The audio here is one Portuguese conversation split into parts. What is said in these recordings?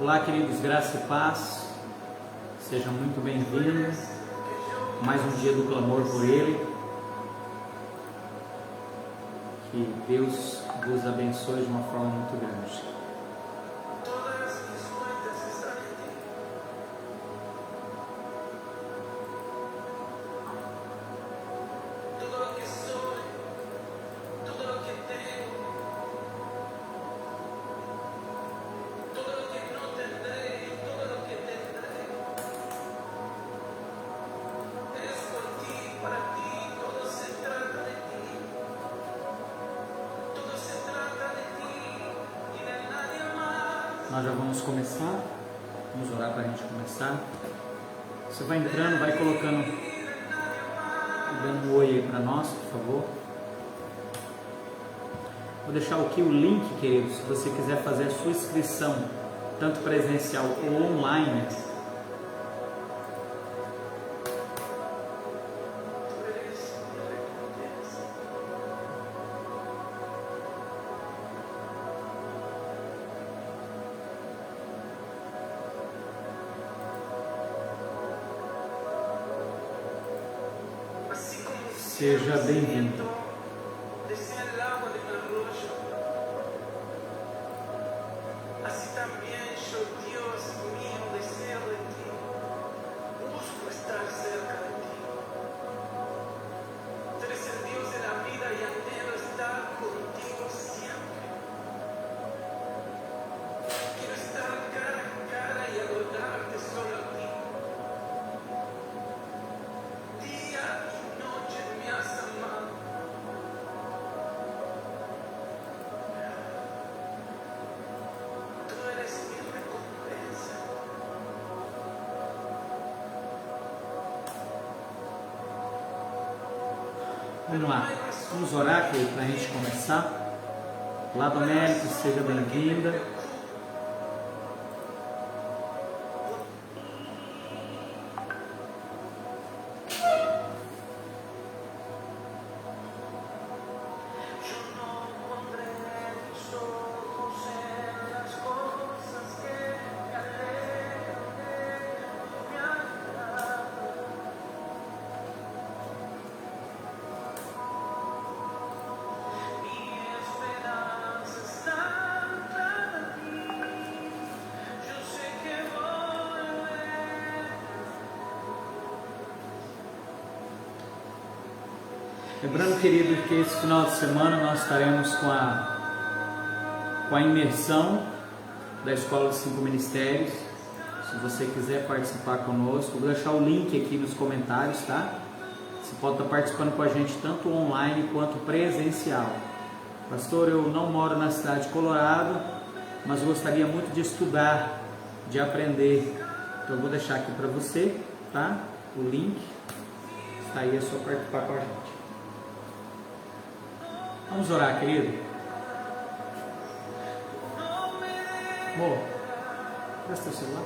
Olá, queridos, graça e paz, sejam muito bem-vindos, mais um dia do clamor por Ele, que Deus vos abençoe de uma forma muito grande. Nós já vamos começar, vamos orar para a gente começar. Você vai entrando, vai colocando, dando um oi aí para nós, por favor. Vou deixar aqui o link, queridos, se você quiser fazer a sua inscrição, tanto presencial ou online. Seja bem-vindo. Vamos lá, vamos orar aqui para a gente começar. Olá, Domérico, seja bem-vinda. Lembrando, querido, que esse final de semana nós estaremos com a imersão da Escola dos 5 Ministérios. Se você quiser participar conosco, vou deixar o link aqui nos comentários, tá? Você pode estar participando com a gente tanto online quanto presencial. Pastor, eu não moro na cidade de Colorado, mas gostaria muito de estudar, de aprender. Então eu vou deixar aqui para você, tá? O link. Está aí, é só participar com a gente. Vamos orar, querido. Amor, presta o celular.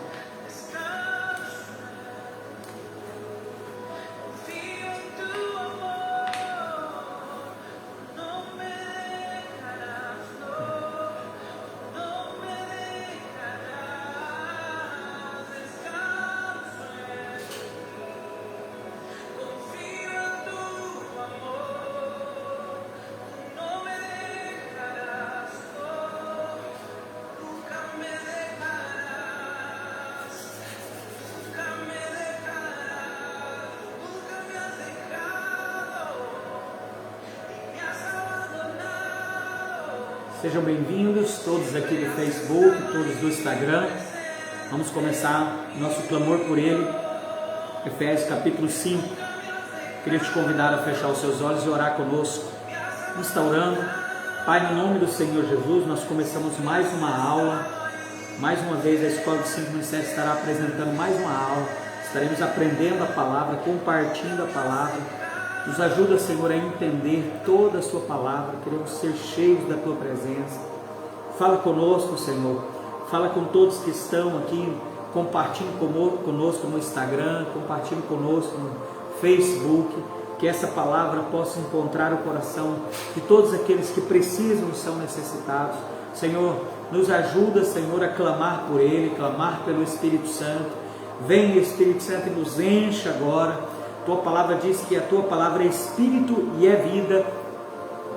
Sejam bem-vindos, todos aqui do Facebook, todos do Instagram. Vamos começar nosso clamor por Ele, Efésios capítulo 5. Queria te convidar a fechar os seus olhos e orar conosco. Vamos estar orando. Pai, no nome do Senhor Jesus, nós começamos mais uma aula. Mais uma vez a Escola dos 5 Ministérios estará apresentando mais uma aula. Estaremos aprendendo a palavra, compartilhando a palavra. Nos ajuda, Senhor, a entender toda a Sua palavra. Queremos ser cheios da Tua presença. Fala conosco, Senhor. Fala com todos que estão aqui. Compartilhe conosco no Instagram. Compartilhe conosco no Facebook. Que essa palavra possa encontrar o coração de todos aqueles que precisam e são necessitados. Senhor, nos ajuda, Senhor, a clamar por Ele, clamar pelo Espírito Santo. Vem, Espírito Santo, e nos enche agora. Tua palavra diz que a Tua palavra é Espírito e é vida,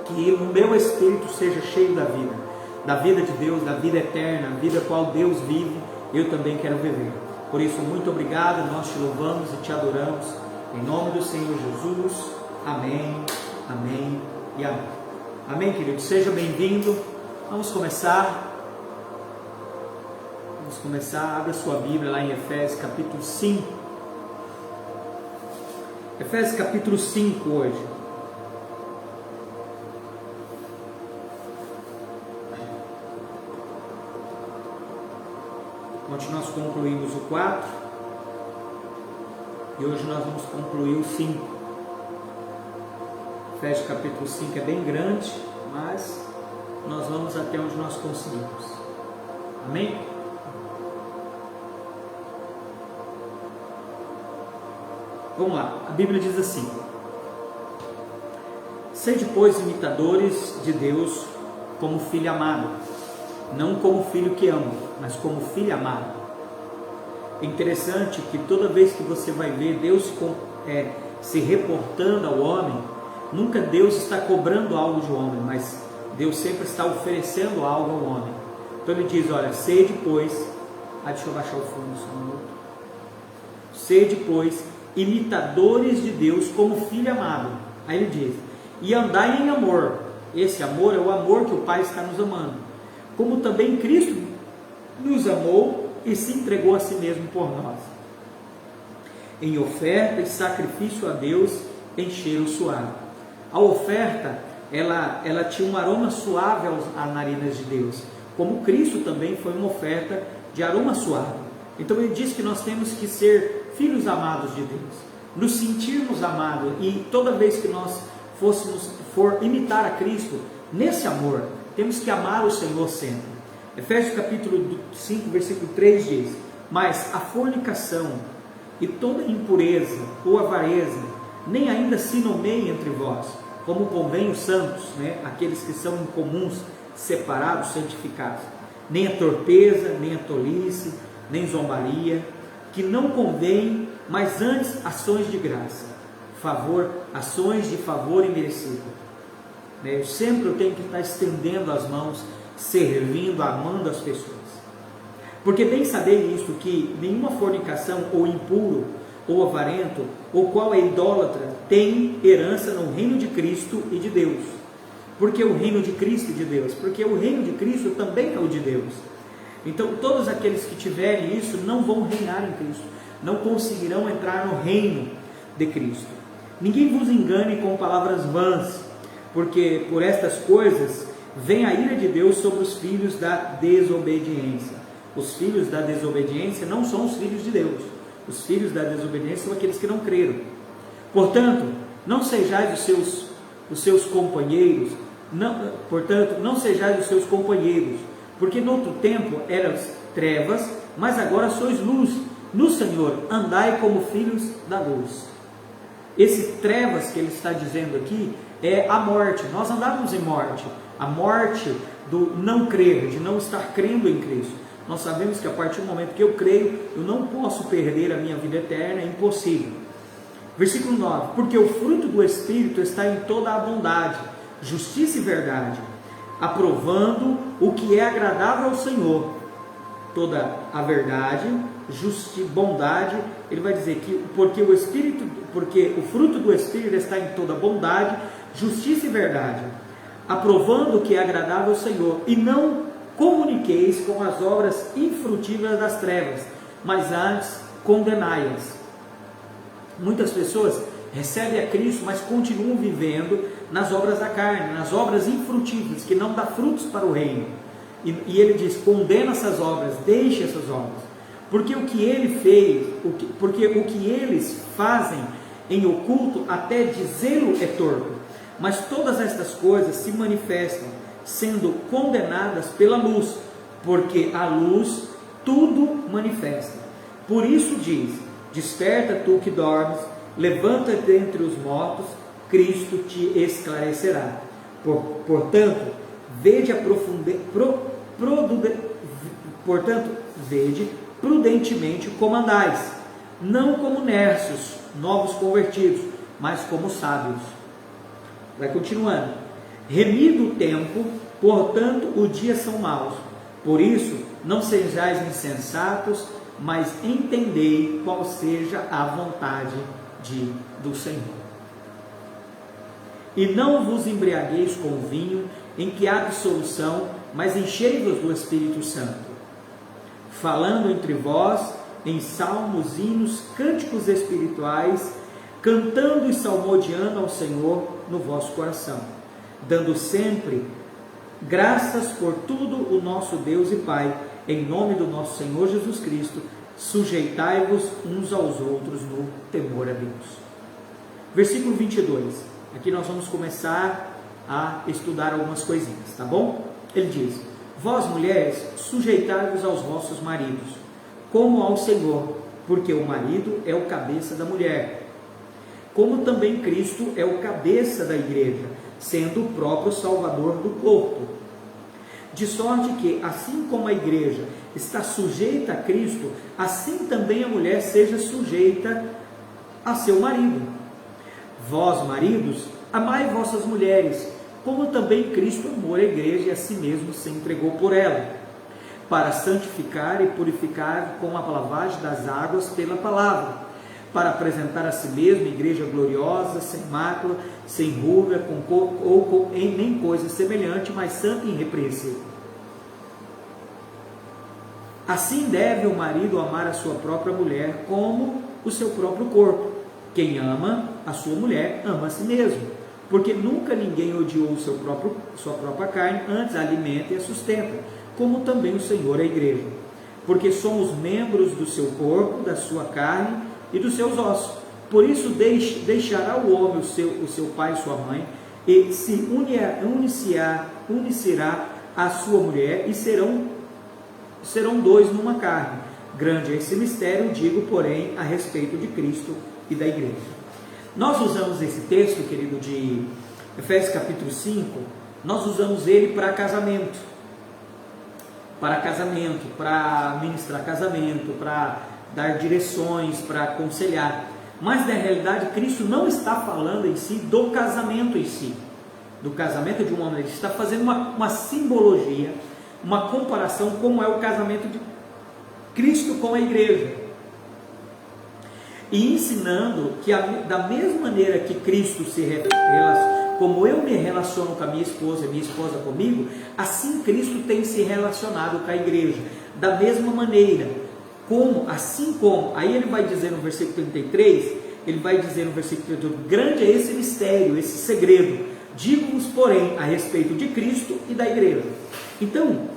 que o meu Espírito seja cheio da vida de Deus, da vida eterna, a vida qual Deus vive, eu também quero viver. Por isso, muito obrigado, nós te louvamos e te adoramos, em nome do Senhor Jesus, amém, amém e amém. Amém, querido, seja bem-vindo. Vamos começar, abra sua Bíblia lá em Efésios capítulo 5, Efésios capítulo 5 hoje. Ontem nós concluímos o 4 e hoje nós vamos concluir o 5. Efésios capítulo 5 é bem grande, mas nós vamos até onde nós conseguimos. Amém? Vamos lá, a Bíblia diz assim: sede, pois, imitadores de Deus como filho amado, não como filho que ama, mas como filho amado. É interessante que toda vez que você vai ver Deus se reportando ao homem, nunca Deus está cobrando algo do homem, mas Deus sempre está oferecendo algo ao homem. Então ele diz, olha, sede, pois, deixa eu baixar o fundo só um minuto. Sede, pois, imitadores de Deus como filho amado. Aí ele diz, e andai em amor. Esse amor é o amor que o Pai está nos amando, como também Cristo nos amou e se entregou a si mesmo por nós, em oferta e sacrifício a Deus em cheiro suave. A oferta, ela tinha um aroma suave às narinas de Deus, como Cristo também foi uma oferta de aroma suave. Então ele diz que nós temos que ser filhos amados de Deus, nos sentirmos amados, e toda vez que nós for imitar a Cristo nesse amor, temos que amar o Senhor sempre. Efésios capítulo 5, versículo 3 diz, mas a fornicação e toda impureza ou avareza nem ainda se nomeie entre vós, como convém os santos, aqueles que são incomuns, separados, santificados, nem a torpeza, nem a tolice, nem zombaria, que não convém, mas antes ações de graça, ações de favor imerecido. Eu sempre tenho que estar estendendo as mãos, servindo, amando as pessoas, porque bem saber isto, que nenhuma fornicação, ou impuro, ou avarento, ou qual é idólatra, tem herança no reino de Cristo e de Deus. Porque o reino de Cristo e de Deus? Porque o reino de Cristo também é o de Deus. Então todos aqueles que tiverem isso não vão reinar em Cristo, não conseguirão entrar no reino de Cristo. Ninguém vos engane com palavras vãs, porque por estas coisas vem a ira de Deus sobre os filhos da desobediência. Os filhos da desobediência não são os filhos de Deus. Os filhos da desobediência são aqueles que não creram. Portanto, não sejais os seus companheiros, não sejais os seus companheiros, porque no outro tempo eras trevas, mas agora sois luz. No Senhor andai como filhos da luz. Esse trevas que ele está dizendo aqui é a morte. Nós andávamos em morte. A morte do não crer, de não estar crendo em Cristo. Nós sabemos que a partir do momento que eu creio, eu não posso perder a minha vida eterna, é impossível. Versículo 9, porque o fruto do Espírito está em toda a bondade, justiça e verdade, aprovando o que é agradável ao Senhor. Toda a verdade, bondade, ele vai dizer que porque o fruto do Espírito está em toda bondade, justiça e verdade, aprovando o que é agradável ao Senhor, e não comuniqueis com as obras infrutíferas das trevas, mas antes condenai-as. Muitas pessoas recebem a Cristo, mas continuam vivendo nas obras da carne, nas obras infrutíferas, que não dão frutos para o reino. E ele diz, condena essas obras, deixe essas obras, porque o que ele fez, porque o que eles fazem em oculto até dizê-lo é torto, mas todas estas coisas se manifestam, sendo condenadas pela luz, porque a luz tudo manifesta. Por isso diz, desperta tu que dormes, levanta-te dentre os mortos, Cristo te esclarecerá. Portanto, portanto, vede prudentemente como andais, não como nércios, novos convertidos, mas como sábios. Vai continuando. Remido o tempo, portanto, os dias são maus. Por isso, não sejais insensatos, mas entendei qual seja a vontade do Senhor. E não vos embriagueis com vinho, em que há dissolução, mas enchei-vos do Espírito Santo, falando entre vós em salmos, hinos, cânticos espirituais, cantando e salmodiando ao Senhor no vosso coração, dando sempre graças por tudo o nosso Deus e Pai, em nome do nosso Senhor Jesus Cristo, sujeitai-vos uns aos outros no temor a Deus. Versículo 22, aqui nós vamos começar a estudar algumas coisinhas, tá bom? Ele diz: vós mulheres, sujeitai-vos aos vossos maridos, como ao Senhor, porque o marido é o cabeça da mulher, como também Cristo é o cabeça da igreja, sendo o próprio Salvador do corpo. De sorte que, assim como a igreja está sujeita a Cristo, assim também a mulher seja sujeita a seu marido. Vós, maridos, amai vossas mulheres, como também Cristo amou a igreja e a si mesmo se entregou por ela, para santificar e purificar com a lavagem das águas pela palavra, para apresentar a si mesmo igreja gloriosa, sem mácula, sem ruga, nem coisa semelhante, mas santa e irrepreensível. Assim deve o marido amar a sua própria mulher como o seu próprio corpo. Quem ama a sua mulher, ama a si mesmo, porque nunca ninguém odiou sua própria carne, antes a alimenta e a sustenta, como também o Senhor a igreja, porque somos membros do seu corpo, da sua carne e dos seus ossos. Por isso deixará o homem o seu pai e sua mãe, e se unirá à sua mulher, e serão dois numa carne. Grande é esse mistério, digo, porém, a respeito de Cristo e da igreja. Nós usamos esse texto, querido, de Efésios capítulo 5, nós usamos ele para casamento, para ministrar casamento, para dar direções, para aconselhar. Mas na realidade Cristo não está falando em si do casamento em si, do casamento de um homem. Ele está fazendo uma simbologia, uma comparação como é o casamento de Cristo com a igreja, e ensinando que da mesma maneira que Cristo se relaciona, como eu me relaciono com a minha esposa comigo, assim Cristo tem se relacionado com a igreja, da mesma maneira, assim como, aí ele vai dizer no versículo 33, ele vai dizer no versículo 32, grande é esse mistério, esse segredo, digo-vos, porém, a respeito de Cristo e da igreja. Então,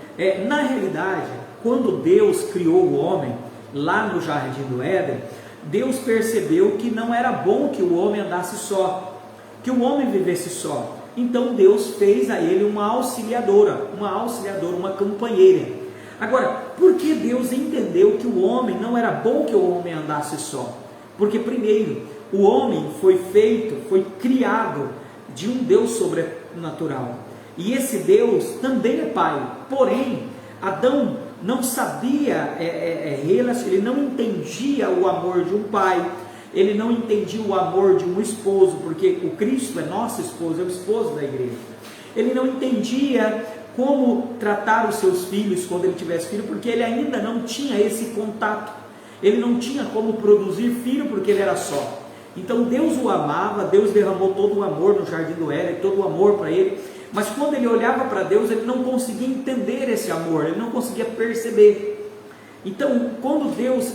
na realidade, quando Deus criou o homem, lá no Jardim do Éden, Deus percebeu que não era bom que o homem andasse só, que o homem vivesse só. Então Deus fez a ele uma auxiliadora, uma companheira. Agora, por que Deus entendeu que o homem não era bom que o homem andasse só? Porque primeiro, o homem foi criado de um Deus sobrenatural. E esse Deus também é Pai. Porém, Adão não sabia, ele não entendia o amor de um pai, ele não entendia o amor de um esposo, porque o Cristo é nosso esposo, é o esposo da igreja. Ele não entendia como tratar os seus filhos quando ele tivesse filho, porque ele ainda não tinha esse contato, ele não tinha como produzir filho, porque ele era só. Então Deus o amava, Deus derramou todo o amor no Jardim do Éden, todo o amor para ele, mas quando ele olhava para Deus, ele não conseguia entender esse amor, ele não conseguia perceber. Então, quando Deus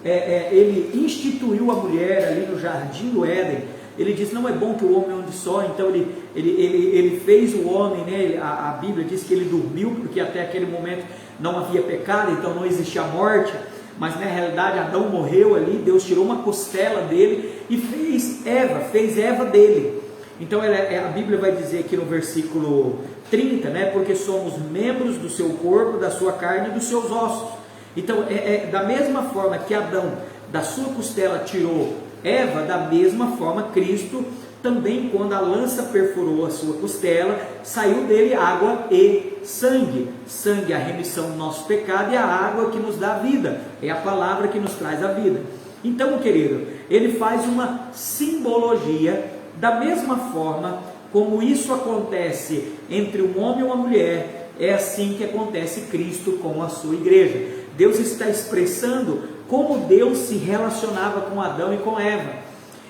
ele instituiu a mulher ali no Jardim do Éden, ele disse, não é bom que o homem ande só, então ele fez o homem, né? A Bíblia diz que ele dormiu, porque até aquele momento não havia pecado, então não existia morte, mas na realidade Adão morreu ali, Deus tirou uma costela dele e fez Eva dele. Então a Bíblia vai dizer aqui no versículo 30, né, porque somos membros do seu corpo, da sua carne e dos seus ossos. Então da mesma forma que Adão da sua costela tirou Eva, da mesma forma Cristo também quando a lança perfurou a sua costela, saiu dele água e sangue. Sangue é a remissão do nosso pecado e a água que nos dá a vida, é a palavra que nos traz a vida. Então, querido, ele faz uma simbologia da mesma forma como isso acontece entre um homem e uma mulher, é assim que acontece Cristo com a sua igreja. Deus está expressando como Deus se relacionava com Adão e com Eva.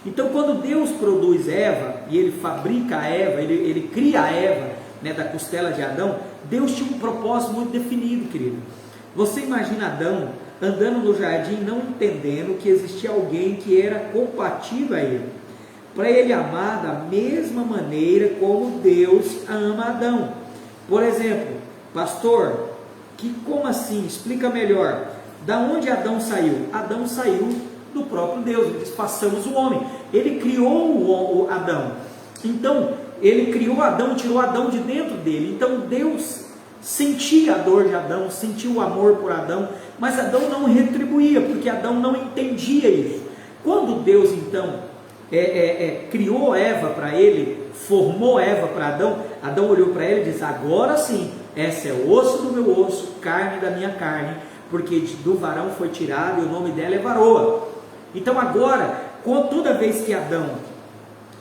Então, quando Deus produz Eva, e Ele fabrica a Eva, Ele cria a Eva, né, da costela de Adão, Deus tinha um propósito muito definido, querido. Você imagina Adão andando no jardim, não entendendo que existia alguém que era compatível a ele, para ele amar da mesma maneira como Deus ama Adão. Por exemplo, pastor, como assim? Explica melhor. Da onde Adão saiu? Adão saiu do próprio Deus. Ele diz, façamos o homem. Ele criou o Adão. Então, ele criou Adão, tirou Adão de dentro dele. Então, Deus sentia a dor de Adão, sentia o amor por Adão, mas Adão não retribuía, porque Adão não entendia isso. Quando Deus, então, criou Eva para ele, formou Eva para Adão, Adão olhou para ela e disse, agora sim, essa é osso do meu osso, carne da minha carne, porque do varão foi tirado e o nome dela é varoa. Então agora, toda vez que Adão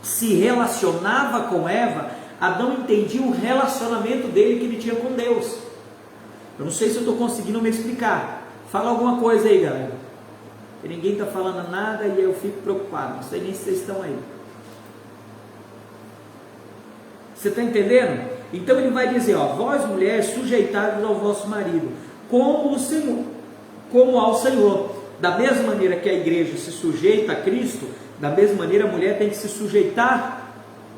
se relacionava com Eva, Adão entendia o relacionamento dele que ele tinha com Deus. Eu não sei se eu estou conseguindo me explicar. Fala alguma coisa aí, galera. Ninguém está falando nada e eu fico preocupado. Não sei nem se vocês estão aí. Você está entendendo? Então ele vai dizer, ó, vós mulheres sujeitados ao vosso marido, como o Senhor, como ao Senhor. Da mesma maneira que a igreja se sujeita a Cristo, da mesma maneira a mulher tem que se sujeitar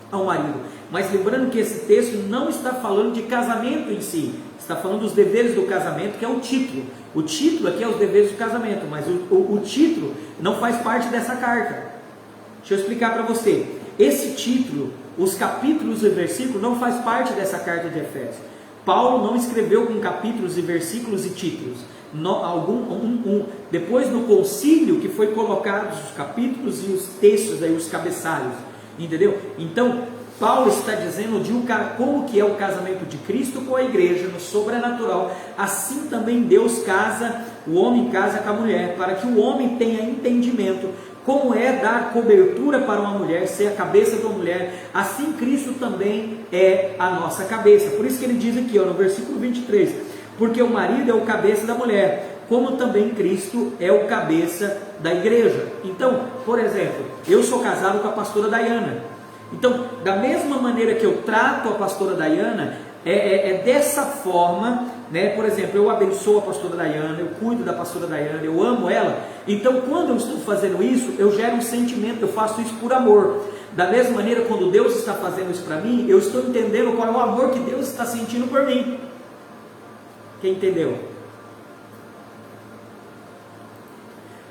ao marido. Mas lembrando que esse texto não está falando de casamento em si, está falando dos deveres do casamento, que é o título. O título aqui é os deveres do casamento, mas o título não faz parte dessa carta. Deixa eu explicar para você. Esse título, os capítulos e versículos, não faz parte dessa carta de Efésios. Paulo não escreveu com capítulos e versículos e títulos. Depois no concílio que foi colocados os capítulos e os textos, aí, os cabeçalhos, entendeu? Então Paulo está dizendo de como que é o casamento de Cristo com a igreja no sobrenatural. Assim também Deus casa, o homem casa com a mulher, para que o homem tenha entendimento como é dar cobertura para uma mulher, ser a cabeça de uma mulher. Assim Cristo também é a nossa cabeça. Por isso que ele diz aqui, ó, no versículo 23, porque o marido é o cabeça da mulher, como também Cristo é o cabeça da igreja. Então, por exemplo, eu sou casado com a pastora Dayana. Então, da mesma maneira que eu trato a pastora Dayana, é dessa forma, né? Por exemplo, eu abençoo a pastora Dayana, eu cuido da pastora Dayana, eu amo ela. Então, quando eu estou fazendo isso, eu gero um sentimento, eu faço isso por amor. Da mesma maneira, quando Deus está fazendo isso para mim, eu estou entendendo qual é o amor que Deus está sentindo por mim. Quem entendeu?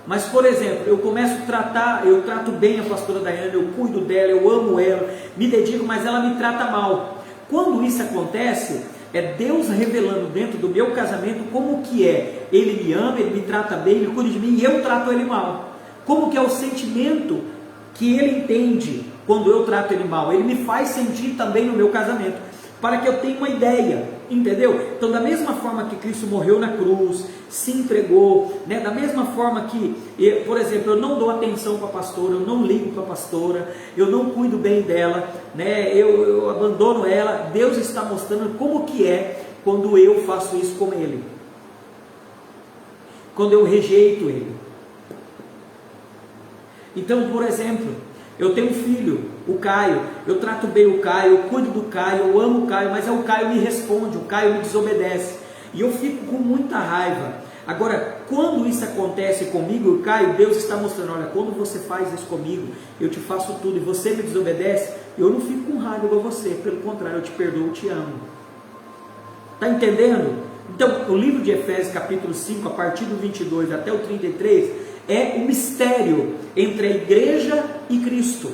Mas, por exemplo, eu começo a tratar, eu trato bem a pastora Dayana, eu cuido dela, eu amo ela, me dedico, mas ela me trata mal. Quando isso acontece, é Deus revelando dentro do meu casamento como que é. Ele me ama, ele me trata bem, ele cuida de mim e eu trato ele mal. Como que é o sentimento que ele entende quando eu trato ele mal? Ele me faz sentir também no meu casamento, para que eu tenha uma ideia, entendeu? Então, da mesma forma que Cristo morreu na cruz, se entregou, né? Da mesma forma que, por exemplo, eu não dou atenção para a pastora, eu não ligo para a pastora, eu não cuido bem dela, né? Eu abandono ela. Deus está mostrando como que é quando eu faço isso com ele, quando eu rejeito ele. Então, por exemplo, eu tenho um filho, o Caio, eu trato bem o Caio, eu cuido do Caio, eu amo o Caio, mas o Caio me responde, o Caio me desobedece, e eu fico com muita raiva. Agora, quando isso acontece comigo, o Caio, Deus está mostrando, olha, quando você faz isso comigo, eu te faço tudo, e você me desobedece, eu não fico com raiva igual você, pelo contrário, eu te perdoo, eu te amo. Está entendendo? Então, o livro de Efésios, capítulo 5, a partir do 22 até o 33, é o mistério entre a igreja e Cristo.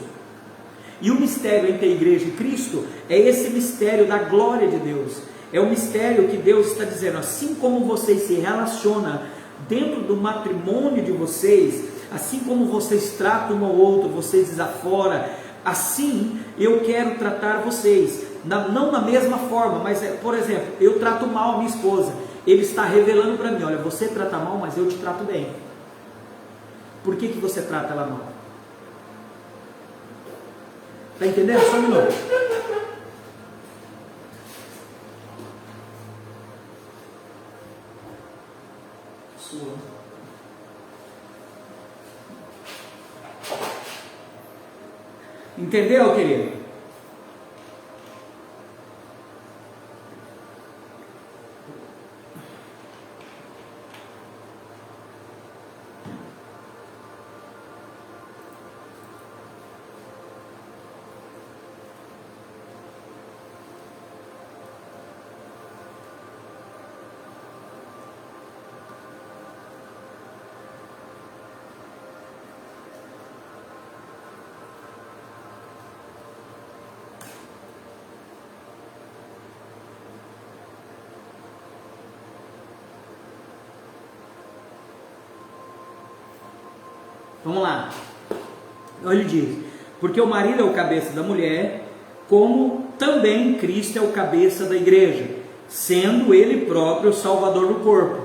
E o mistério entre a igreja e Cristo é esse mistério da glória de Deus. É o mistério que Deus está dizendo, assim como vocês se relacionam dentro do matrimônio de vocês, assim como vocês tratam um ao outro, vocês desaforam, assim eu quero tratar vocês. Não da mesma forma, mas, por exemplo, eu trato mal a minha esposa. Ele está revelando para mim, olha, você trata mal, mas eu te trato bem. Por que você trata ela mal? Está entendendo? Só um minuto. Sua. Entendeu, querido? Vamos lá. Ele diz, porque o marido é o cabeça da mulher, como também Cristo é o cabeça da igreja, sendo ele próprio o salvador do corpo.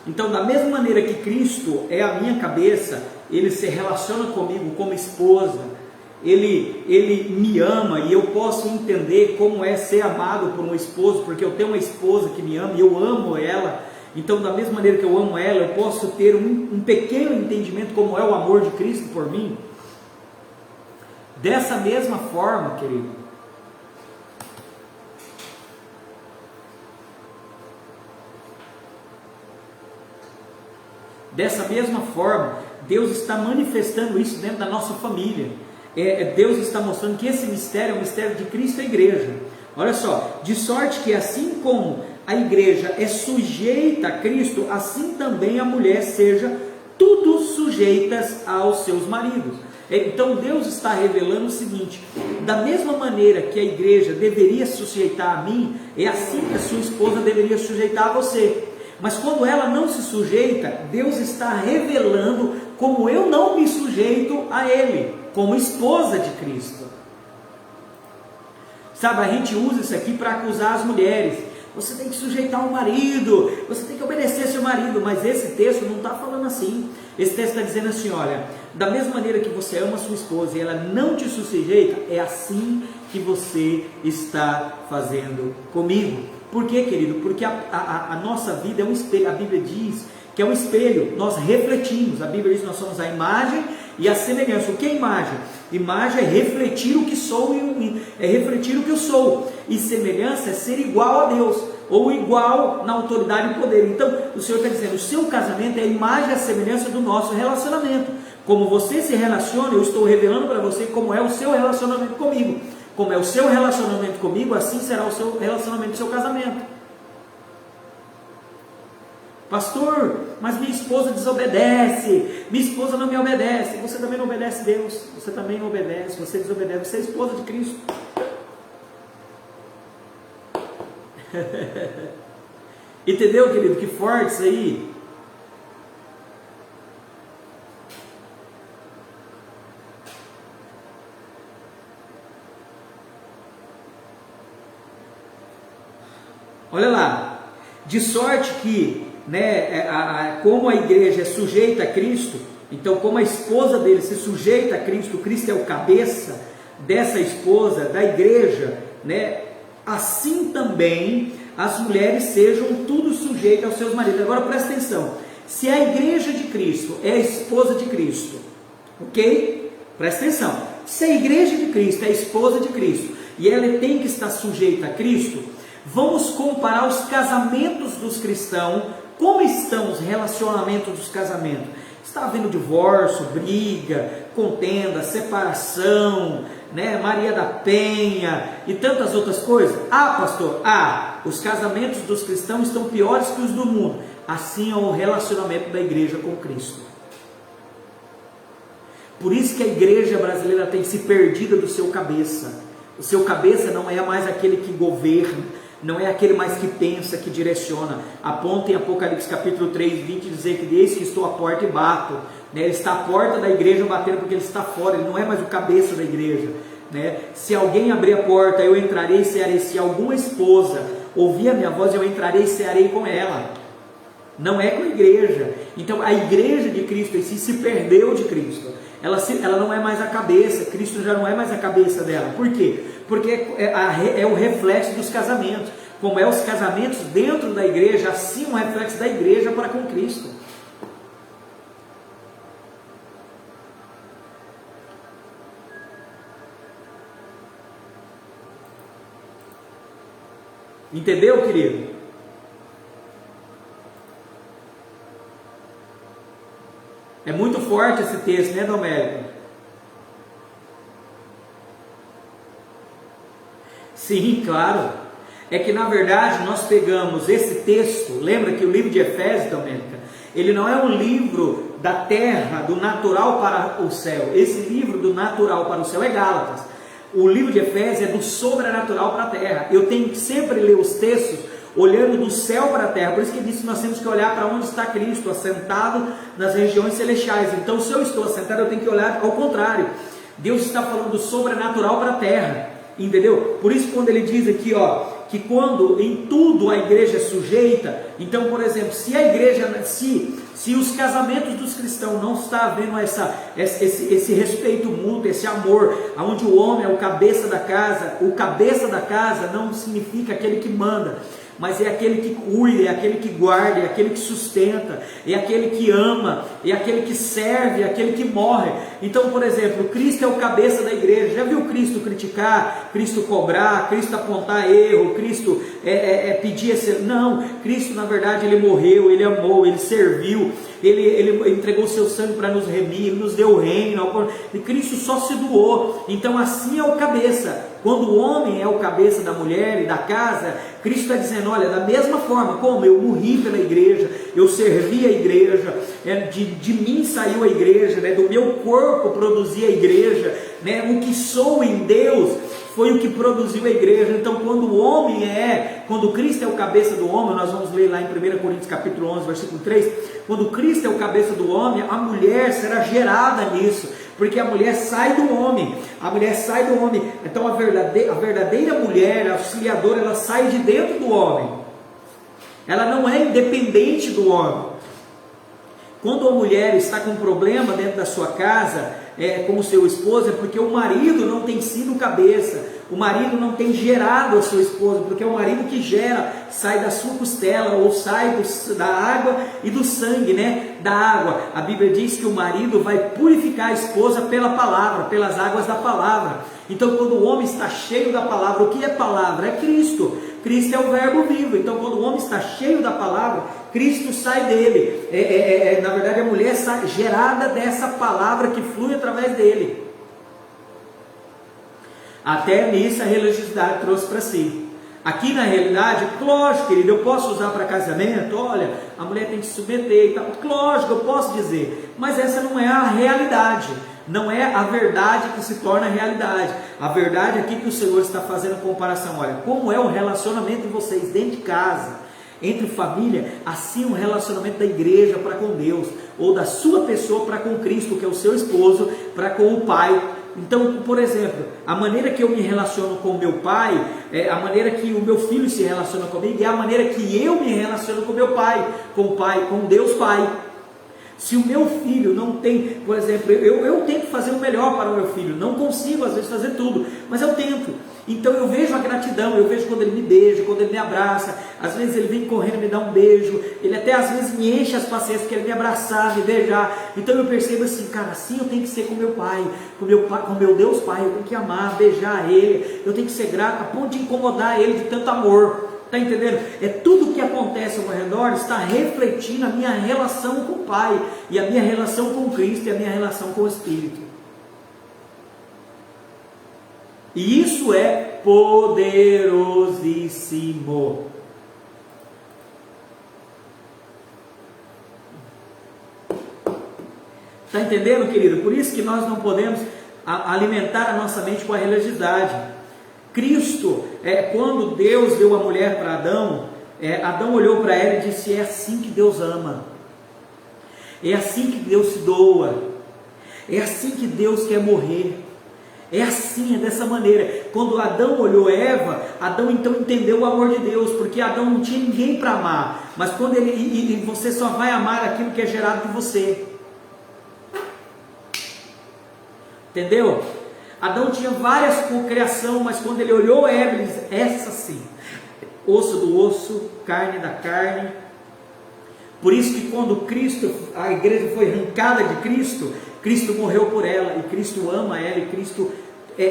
Então, da mesma maneira que Cristo é a minha cabeça, ele se relaciona comigo como esposa, ele me ama, e eu posso entender como é ser amado por um esposo, porque eu tenho uma esposa que me ama e eu amo ela. Então, da mesma maneira que eu amo ela, eu posso ter um pequeno entendimento como é o amor de Cristo por mim. Dessa mesma forma, querido, Deus está manifestando isso dentro da nossa família. Deus está mostrando que esse mistério é o mistério de Cristo e a igreja. Olha só, de sorte que assim como a igreja é sujeita a Cristo, assim também a mulher seja tudo sujeitas aos seus maridos. Então Deus está revelando o seguinte: da mesma maneira que a igreja deveria se sujeitar a mim, é assim que a sua esposa deveria sujeitar a você. Mas quando ela não se sujeita, Deus está revelando como eu não me sujeito a Ele, como esposa de Cristo. Sabe, a gente usa isso aqui para acusar as mulheres. Você tem que sujeitar o marido, você tem que obedecer seu marido, mas esse texto não está falando assim. Esse texto está dizendo assim, olha, da mesma maneira que você ama a sua esposa e ela não te sujeita, é assim que você está fazendo comigo. Por quê, querido? Porque a nossa vida é um espelho. A Bíblia diz que é um espelho, nós refletimos. A Bíblia diz que nós somos a imagem e a semelhança. O que é imagem? Imagem é refletir o que sou, é refletir o que eu sou. E semelhança é ser igual a Deus, ou igual na autoridade e poder. Então, o Senhor está dizendo, o seu casamento é a imagem e a semelhança do nosso relacionamento. Como você se relaciona, eu estou revelando para você como é o seu relacionamento comigo. Como é o seu relacionamento comigo, assim será o seu relacionamento do seu casamento. Pastor, mas minha esposa desobedece, minha esposa não me obedece. Você também não obedece a Deus, você também não obedece, você desobedece, você é esposa de Cristo. Entendeu, querido? Que forte isso aí. Olha lá, de sorte que, como a igreja é sujeita a Cristo, então como a esposa dele se sujeita a Cristo, Cristo é o cabeça dessa esposa, da igreja, assim também as mulheres sejam tudo sujeitas aos seus maridos. Agora presta atenção, se a igreja de Cristo é a esposa de Cristo, ok? Presta atenção, se a igreja de Cristo é a esposa de Cristo, e ela tem que estar sujeita a Cristo, vamos comparar os casamentos dos cristãos. Como estão os relacionamentos dos casamentos? Está havendo divórcio, briga, contenda, separação, Maria da Penha e tantas outras coisas? Pastor, os casamentos dos cristãos estão piores que os do mundo. Assim é o relacionamento da igreja com Cristo. Por isso que a igreja brasileira tem se perdido do seu cabeça. O seu cabeça não é mais aquele que governa. não é aquele mais que pensa, que direciona. Aponta em Apocalipse capítulo 3, 20, dizer que eis que estou à porta e bato, né? Ele está à porta da igreja batendo porque ele está fora, ele não é mais o cabeça da igreja, né? Se alguém abrir a porta, eu entrarei e cearei. Se alguma esposa ouvir a minha voz, eu entrarei e cearei com ela. Não é com a igreja. Então a igreja de Cristo em si se perdeu de Cristo. Ela não é mais a cabeça. Cristo já não é mais a cabeça dela. Por quê? Porque é o reflexo dos casamentos. Como é os casamentos dentro da igreja, assim um reflexo da igreja para com Cristo. Entendeu, querido? É muito forte esse texto, né, Domérico? Sim, claro. É que na verdade nós pegamos esse texto, lembra que o livro de Efésios, Domérica, ele não é um livro da terra, do natural para o céu. Esse livro do natural para o céu é Gálatas. O livro de Efésios é do sobrenatural para a terra. Eu tenho que sempre ler os textos olhando do céu para a terra. Por isso que disse que nós temos que olhar para onde está Cristo, assentado nas regiões celestiais. Então, se eu estou assentado, eu tenho que olhar ao contrário. Deus está falando do sobrenatural para a terra, entendeu? Por isso, quando ele diz aqui, que quando em tudo a igreja é sujeita, então, por exemplo, se a igreja, se os casamentos dos cristãos não está havendo esse respeito mútuo, esse amor, onde o homem é o cabeça da casa não significa aquele que manda, mas é aquele que cuida, é aquele que guarda, é aquele que sustenta, é aquele que ama, é aquele que serve, é aquele que morre. Então, por exemplo, Cristo é o cabeça da igreja. Já viu Cristo criticar, Cristo cobrar, Cristo apontar erro, Cristo pedir esse... Não, Cristo na verdade ele morreu, ele amou, ele serviu, ele entregou o seu sangue para nos remir, ele nos deu o reino, e Cristo só se doou. Então assim é o cabeça. Quando o homem é o cabeça da mulher e da casa, Cristo está dizendo, olha, da mesma forma como eu morri pela igreja, eu servi a igreja, de mim saiu a igreja, né, do meu corpo produzi a igreja, né, o que sou em Deus foi o que produziu a igreja. Então quando Cristo é o cabeça do homem, nós vamos ler lá em 1 Coríntios capítulo 11, versículo 3, quando Cristo é o cabeça do homem, a mulher será gerada nisso, porque a mulher sai do homem, então a verdadeira mulher, a auxiliadora, ela sai de dentro do homem, ela não é independente do homem. Quando a mulher está com um problema dentro da sua casa, com o seu esposo, é porque o marido não tem sido cabeça, o marido não tem gerado a sua esposa, porque é o marido que gera, sai da sua costela, ou sai da água e do sangue, né? Da água. A Bíblia diz que o marido vai purificar a esposa pela palavra, pelas águas da palavra. Então, quando o homem está cheio da palavra, o que é palavra? É Cristo. Cristo é o verbo vivo. Então, quando o homem está cheio da palavra, Cristo sai dele. Na verdade, a mulher sai gerada dessa palavra que flui através dele. Até nisso a religiosidade trouxe para si. Aqui na realidade, lógico, querido, eu posso usar para casamento, olha, a mulher tem que se submeter e tal. Lógico, eu posso dizer, mas essa não é a realidade. Não é a verdade que se torna realidade. A verdade aqui que o Senhor está fazendo a comparação. Olha, como é o relacionamento de vocês dentro de casa, entre família, assim o relacionamento da igreja para com Deus, ou da sua pessoa para com Cristo, que é o seu esposo, para com o Pai. Então, por exemplo, a maneira que eu me relaciono com o meu pai, a maneira que o meu filho se relaciona comigo, é a maneira que eu me relaciono com o meu pai, com Deus Pai. Se o meu filho não tem, por exemplo, eu tento fazer o melhor para o meu filho, não consigo às vezes fazer tudo, mas eu tento. Então eu vejo a gratidão, eu vejo quando ele me beija, quando ele me abraça, às vezes ele vem correndo me dar um beijo, ele até às vezes me enche as paciências, quer me abraçar, me beijar. Então eu percebo assim, cara, assim eu tenho que ser com meu pai, com meu Deus Pai, eu tenho que amar, beijar ele, eu tenho que ser grato, a ponto de incomodar ele de tanto amor. Está entendendo? Tudo que acontece ao meu redor está refletindo a minha relação com o Pai, e a minha relação com Cristo, e a minha relação com o Espírito. E isso é poderosíssimo. Está entendendo, querido? Por isso que nós não podemos alimentar a nossa mente com a religiosidade. Cristo, Quando Deus deu a mulher para Adão, Adão olhou para ela e disse: é assim que Deus ama, é assim que Deus se doa, é assim que Deus quer morrer, é assim, é dessa maneira. Quando Adão olhou Eva, Adão então entendeu o amor de Deus, porque Adão não tinha ninguém para amar, mas quando e você só vai amar aquilo que é gerado de você, entendeu? Adão tinha várias cocriação, mas quando ele olhou Eva, ele disse: essa sim, osso do osso, carne da carne. Por isso que quando a igreja foi arrancada de Cristo, Cristo morreu por ela, e Cristo ama ela, e Cristo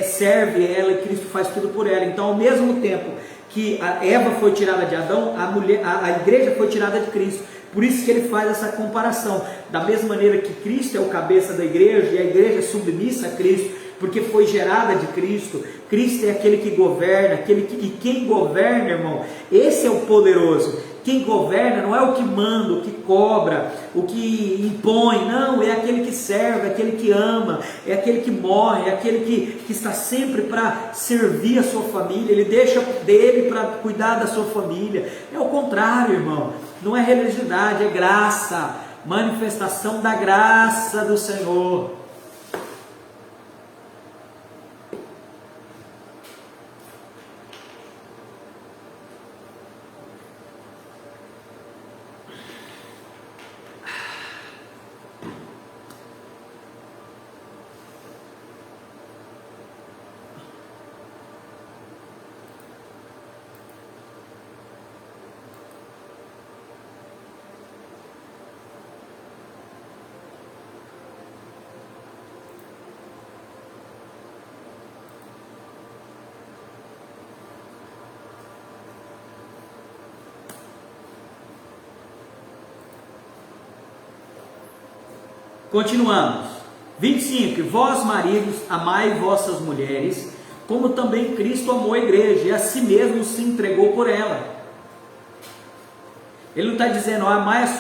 serve ela, e Cristo faz tudo por ela. Então, ao mesmo tempo que a Eva foi tirada de Adão, a igreja foi tirada de Cristo. Por isso que ele faz essa comparação. Da mesma maneira que Cristo é o cabeça da igreja, e a igreja é submissa a Cristo, porque foi gerada de Cristo. Cristo é aquele que governa, e quem governa, irmão, esse é o poderoso. Quem governa não é o que manda, o que cobra, o que impõe, não, é aquele que serve, é aquele que ama, é aquele que morre, é aquele que está sempre para servir a sua família, ele deixa dele para cuidar da sua família. É o contrário, irmão, não é religiosidade, é graça, manifestação da graça do Senhor. Continuamos. 25. Vós, maridos, amai vossas mulheres, como também Cristo amou a igreja, e a si mesmo se entregou por ela. Ele não está dizendo: amai as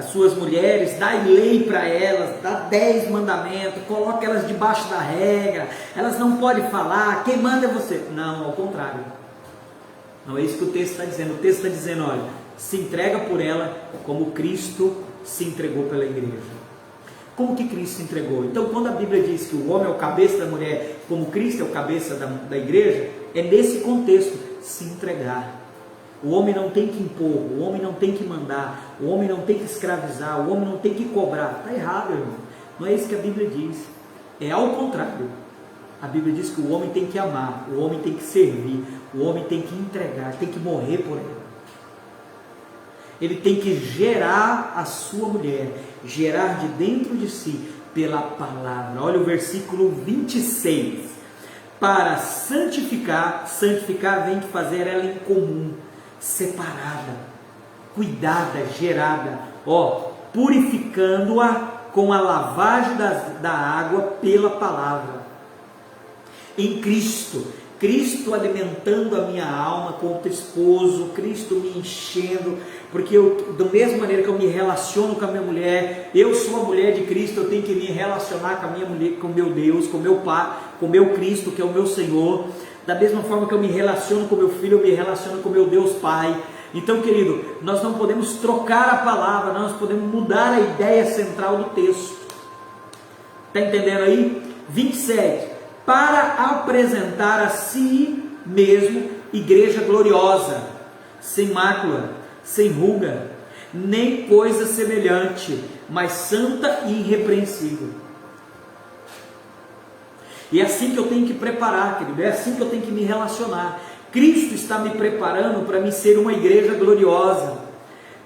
suas mulheres, dai lei para elas, dá 10 mandamentos, coloca elas debaixo da regra, elas não podem falar, quem manda é você. Não, ao contrário. Não é isso que o texto está dizendo. O texto está dizendo: olha, se entrega por ela como Cristo se entregou pela igreja. Como que Cristo se entregou? Então, quando a Bíblia diz que o homem é o cabeça da mulher, como Cristo é o cabeça da igreja, é nesse contexto: se entregar. O homem não tem que impor, o homem não tem que mandar, o homem não tem que escravizar, o homem não tem que cobrar. Está errado, irmão. Não é isso que a Bíblia diz. É ao contrário. A Bíblia diz que o homem tem que amar, o homem tem que servir, o homem tem que entregar, tem que morrer por ela. Ele tem que gerar a sua mulher, gerar de dentro de si pela palavra. Olha o versículo 26. Para santificar vem de fazer ela em comum, separada, cuidada, gerada, purificando-a com a lavagem da água pela palavra. Em Cristo alimentando a minha alma como esposo, Cristo me enchendo, porque da mesma maneira que eu me relaciono com a minha mulher, eu sou a mulher de Cristo, eu tenho que me relacionar com a minha mulher, com o meu Deus, com o meu Pai, com o meu Cristo, que é o meu Senhor. Da mesma forma que eu me relaciono com o meu filho, eu me relaciono com o meu Deus Pai. Então, querido, nós não podemos trocar a palavra, nós podemos mudar a ideia central do texto. Está entendendo aí? 27. Para apresentar a si mesmo igreja gloriosa, sem mácula, sem ruga, nem coisa semelhante, mas santa e irrepreensível. E é assim que eu tenho que preparar, querido, é assim que eu tenho que me relacionar. Cristo está me preparando para me ser uma igreja gloriosa,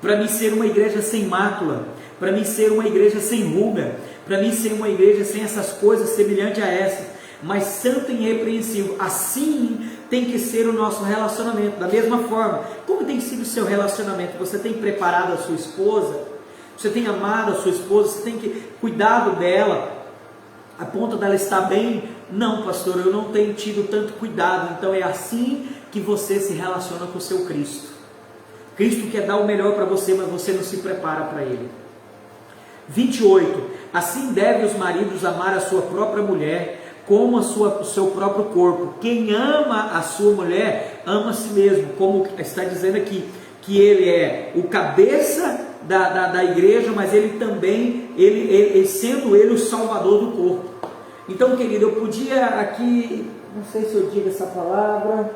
para me ser uma igreja sem mácula, para me ser uma igreja sem ruga, para mim ser uma igreja sem essas coisas semelhantes a essas, mas santo e irrepreensível. Assim tem que ser o nosso relacionamento. Da mesma forma, como tem sido o seu relacionamento? Você tem preparado a sua esposa? Você tem amado a sua esposa? Você tem cuidado dela a ponto dela estar bem? Não, pastor, eu não tenho tido tanto cuidado. Então é assim que você se relaciona com o seu Cristo. Cristo quer dar o melhor para você, mas você não se prepara para Ele. 28. Assim devem os maridos amar a sua própria mulher, como o seu próprio corpo. Quem ama a sua mulher, ama a si mesmo, como está dizendo aqui, que ele é o cabeça da igreja, mas ele também, sendo ele o salvador do corpo. Então, querido, eu podia aqui, não sei se eu digo essa palavra,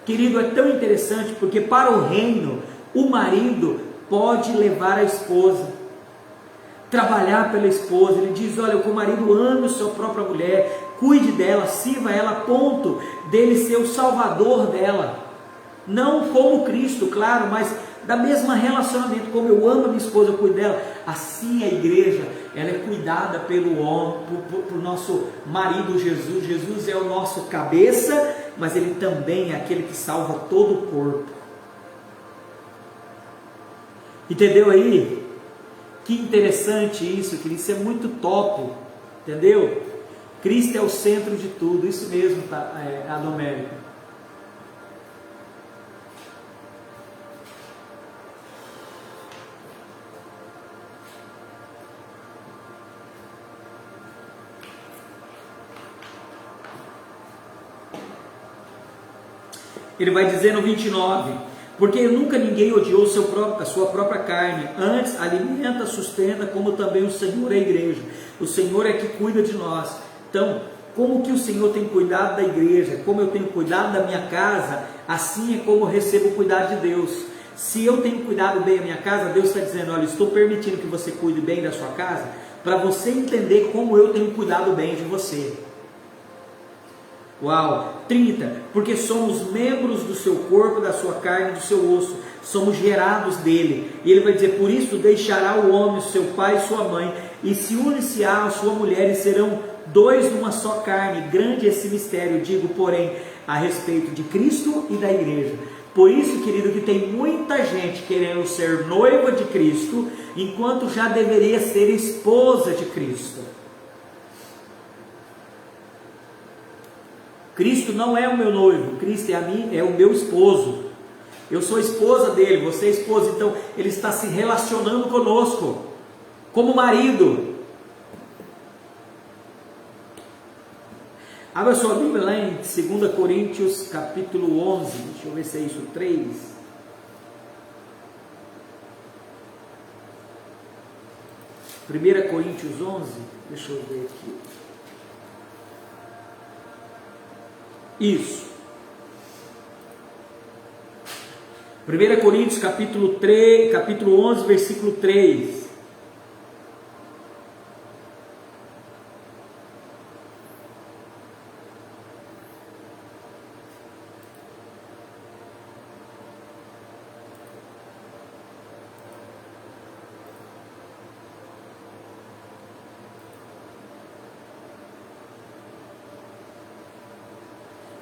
querido, é tão interessante, porque para o reino, o marido pode levar a esposa, trabalhar pela esposa. Ele diz, olha, que o marido ame a sua própria mulher, cuide dela, sirva ela, a ponto dele ser o salvador dela, não como Cristo, claro, mas da mesma relacionamento, como eu amo a minha esposa, eu cuido dela, assim a igreja, ela é cuidada pelo homem, por nosso marido Jesus. Jesus é o nosso cabeça, mas ele também é aquele que salva todo o corpo. Entendeu aí? Que interessante isso, querido, isso é muito top, entendeu? Cristo é o centro de tudo, isso mesmo, tá, Adomérico. Ele vai dizer no 29, porque nunca ninguém odiou a sua própria carne, antes alimenta, sustenta, como também o Senhor é a igreja. O Senhor é que cuida de nós. Então, como que o Senhor tem cuidado da igreja, como eu tenho cuidado da minha casa, assim é como eu recebo o cuidado de Deus. Se eu tenho cuidado bem da minha casa, Deus está dizendo, olha, estou permitindo que você cuide bem da sua casa, para você entender como eu tenho cuidado bem de você. Uau! 30, porque somos membros do seu corpo, da sua carne, do seu osso, somos gerados dele. E ele vai dizer, por isso deixará o homem, seu pai e sua mãe, e se unir-se-á a sua mulher, e serão dois numa só carne. Grande esse mistério, digo, porém, a respeito de Cristo e da igreja. Por isso, querido, que tem muita gente querendo ser noiva de Cristo, enquanto já deveria ser esposa de Cristo. Cristo não é o meu noivo, Cristo é o meu esposo. Eu sou esposa dele, você é esposa. Então ele está se relacionando conosco como marido. Abra sua Bíblia lá em 2 Coríntios capítulo 11, deixa eu ver se é isso, 3. Primeira Coríntios 11, deixa eu ver aqui. Isso. 1 Coríntios capítulo 11, versículo 3.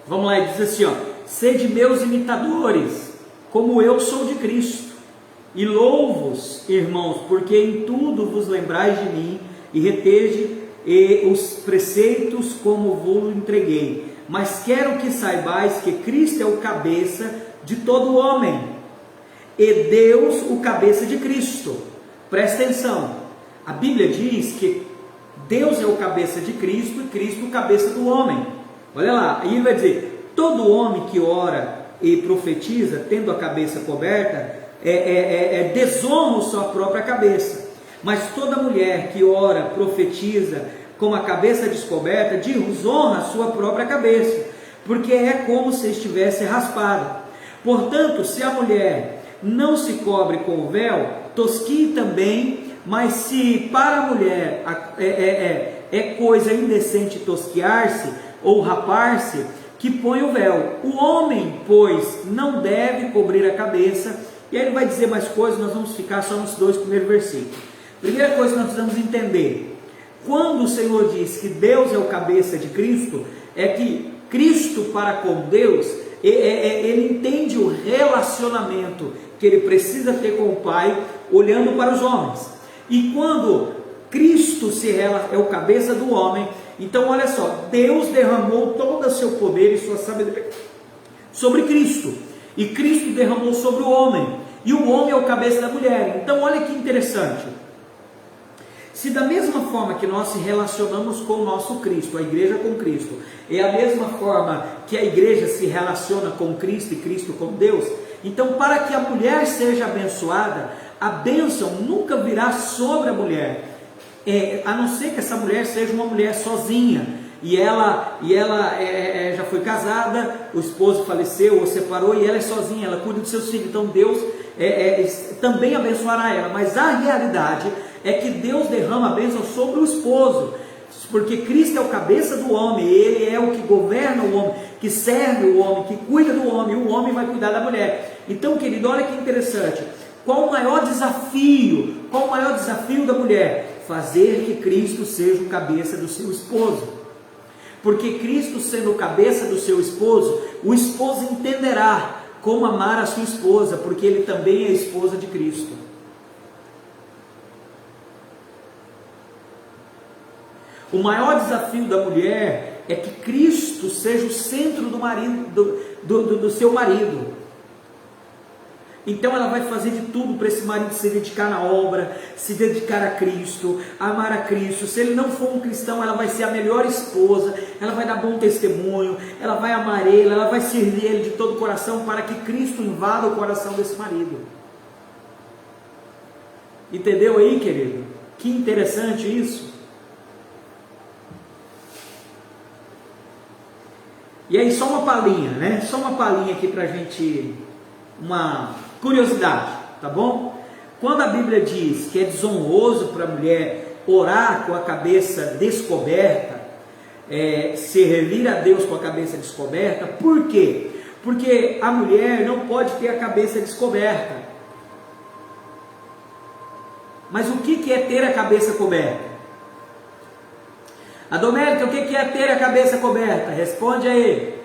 Vamos lá, ele diz assim, ó, sede meus imitadores, como eu sou de Cristo, e louvo-vos, irmãos, porque em tudo vos lembrais de mim, e retege os preceitos como vos entreguei. Mas quero que saibais que Cristo é o cabeça de todo homem, e Deus o cabeça de Cristo. Presta atenção, a Bíblia diz que Deus é o cabeça de Cristo, e Cristo o cabeça do homem. Olha lá, aí ele vai dizer, todo homem que ora e profetiza, tendo a cabeça coberta, desonra sua própria cabeça. Mas toda mulher que ora, profetiza, com a cabeça descoberta, desonra a sua própria cabeça, porque é como se estivesse raspada. Portanto, se a mulher não se cobre com o véu, tosquie também, mas se para a mulher é coisa indecente tosquiar-se, ou rapar-se, que põe o véu. O homem, pois, não deve cobrir a cabeça. E aí ele vai dizer mais coisas, nós vamos ficar só nos 2 primeiros versículos. Primeira coisa que nós precisamos entender, quando o Senhor diz que Deus é o cabeça de Cristo, é que Cristo para com Deus, ele entende o relacionamento que ele precisa ter com o Pai, olhando para os homens. E quando Cristo é o cabeça do homem, então olha só, Deus derramou todo o seu poder e sua sabedoria sobre Cristo, e Cristo derramou sobre o homem, e o homem é o cabeça da mulher. Então olha que interessante, Se da mesma forma que nós se relacionamos com o nosso Cristo, a igreja com Cristo, é a mesma forma que a igreja se relaciona com Cristo e Cristo com Deus, então para que a mulher seja abençoada, a bênção nunca virá sobre a mulher, a não ser que essa mulher seja uma mulher sozinha, e ela já foi casada, o esposo faleceu ou separou, e ela é sozinha, ela cuida dos seus filhos, então Deus também abençoará ela, mas a realidade é que Deus derrama a bênção sobre o esposo, porque Cristo é o cabeça do homem, Ele é o que governa o homem, que serve o homem, que cuida do homem, e o homem vai cuidar da mulher. Então, querido, olha que interessante, qual o maior desafio da mulher? Fazer que Cristo seja o cabeça do seu esposo, porque Cristo sendo o cabeça do seu esposo, o esposo entenderá como amar a sua esposa, porque ele também é esposa de Cristo. O maior desafio da mulher é que Cristo seja o centro do marido, do seu marido. Então ela vai fazer de tudo para esse marido se dedicar na obra, se dedicar a Cristo, amar a Cristo. Se ele não for um cristão, ela vai ser a melhor esposa, ela vai dar bom testemunho, ela vai amar ele, ela vai servir ele de todo o coração, para que Cristo invada o coração desse marido. Entendeu aí, querido? Que interessante isso. E aí, só uma palhinha, né? Só uma palhinha aqui para a gente, uma curiosidade, tá bom? Quando a Bíblia diz que é desonroso para a mulher orar com a cabeça descoberta, servir a Deus com a cabeça descoberta, por quê? Porque a mulher não pode ter a cabeça descoberta. Mas o que é ter a cabeça coberta? A Domérica, o que é ter a cabeça coberta? Responde aí.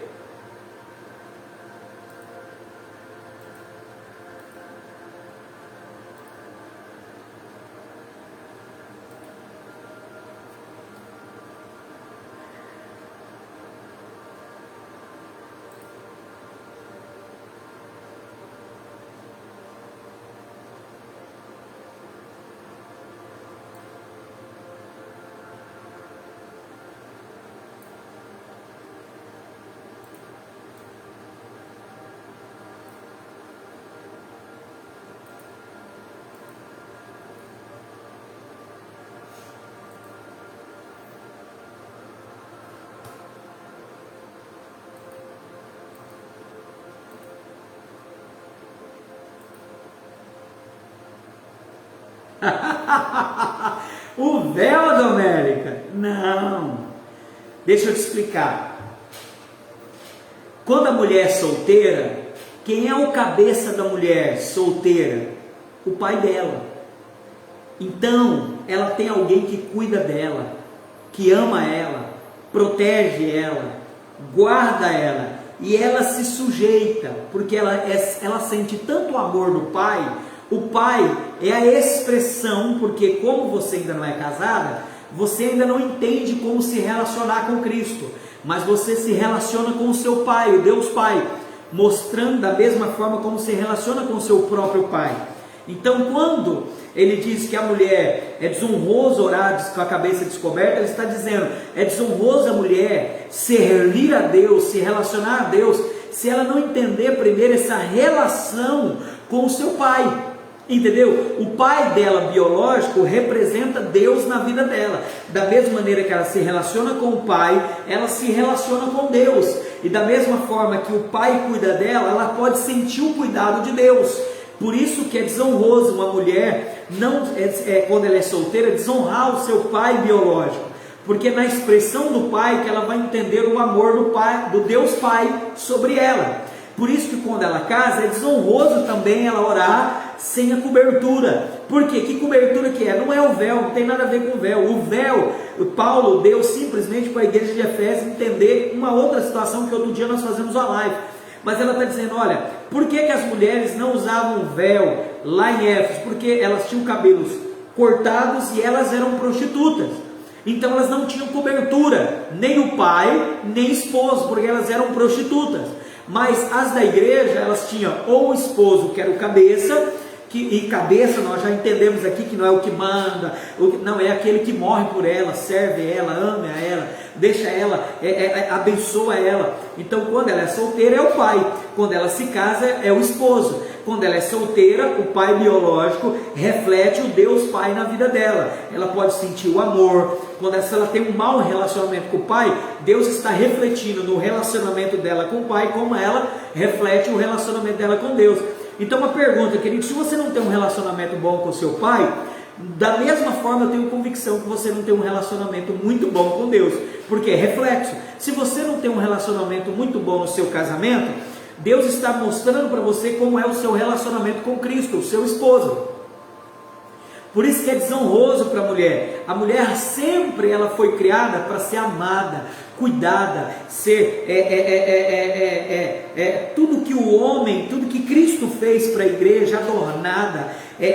O véu, Domérica? Não. Deixa eu te explicar. Quando a mulher é solteira, quem é o cabeça da mulher solteira? O pai dela. Então, ela tem alguém que cuida dela, que ama ela, protege ela, guarda ela, e ela se sujeita, porque ela sente tanto amor do pai. O pai é a expressão, porque como você ainda não é casada, você ainda não entende como se relacionar com Cristo, mas você se relaciona com o seu pai, o Deus Pai, mostrando da mesma forma como se relaciona com o seu próprio pai. Então, quando ele diz que a mulher é desonroso orar com a cabeça descoberta, ele está dizendo, é desonroso a mulher servir a Deus, se relacionar a Deus, se ela não entender primeiro essa relação com o seu pai. Entendeu? O pai dela biológico representa Deus na vida dela. Da mesma maneira que ela se relaciona com o pai, ela se relaciona com Deus. E da mesma forma que o pai cuida dela, ela pode sentir o cuidado de Deus. Por isso que é desonroso uma mulher, quando ela é solteira, desonrar o seu pai biológico. Porque na expressão do pai que ela vai entender o amor do pai, do Deus Pai sobre ela. Por isso que quando ela casa, é desonroso também ela orar sem a cobertura. Por quê? Que cobertura que é? Não é o véu, não tem nada a ver com o véu. O véu, Paulo deu simplesmente para a igreja de Efésios entender uma outra situação que outro dia nós fazemos a live. Mas ela está dizendo, olha, por que as mulheres não usavam véu lá em Éfeso? Porque elas tinham cabelos cortados e elas eram prostitutas. Então elas não tinham cobertura, nem o pai, nem o esposo, porque elas eram prostitutas. Mas as da igreja, elas tinham ou o esposo, que era o cabeça, e cabeça, nós já entendemos aqui que não é o que manda, não é aquele que morre por ela, serve ela, ama ela, deixa ela, abençoa ela. Então quando ela é solteira é o pai, quando ela se casa é o esposo. Quando ela é solteira, o pai biológico reflete o Deus Pai na vida dela. Ela pode sentir o amor. Quando ela tem um mau relacionamento com o pai, Deus está refletindo no relacionamento dela com o pai, como ela reflete o relacionamento dela com Deus. Então uma pergunta, querido, se você não tem um relacionamento bom com o seu pai, da mesma forma eu tenho convicção que você não tem um relacionamento muito bom com Deus, porque é reflexo. Se você não tem um relacionamento muito bom no seu casamento, Deus está mostrando para você como é o seu relacionamento com Cristo, o seu esposo. Por isso que é desonroso para a mulher. A mulher sempre ela foi criada para ser amada, cuidada, ser tudo que o homem, tudo que Cristo fez para a igreja, adornada,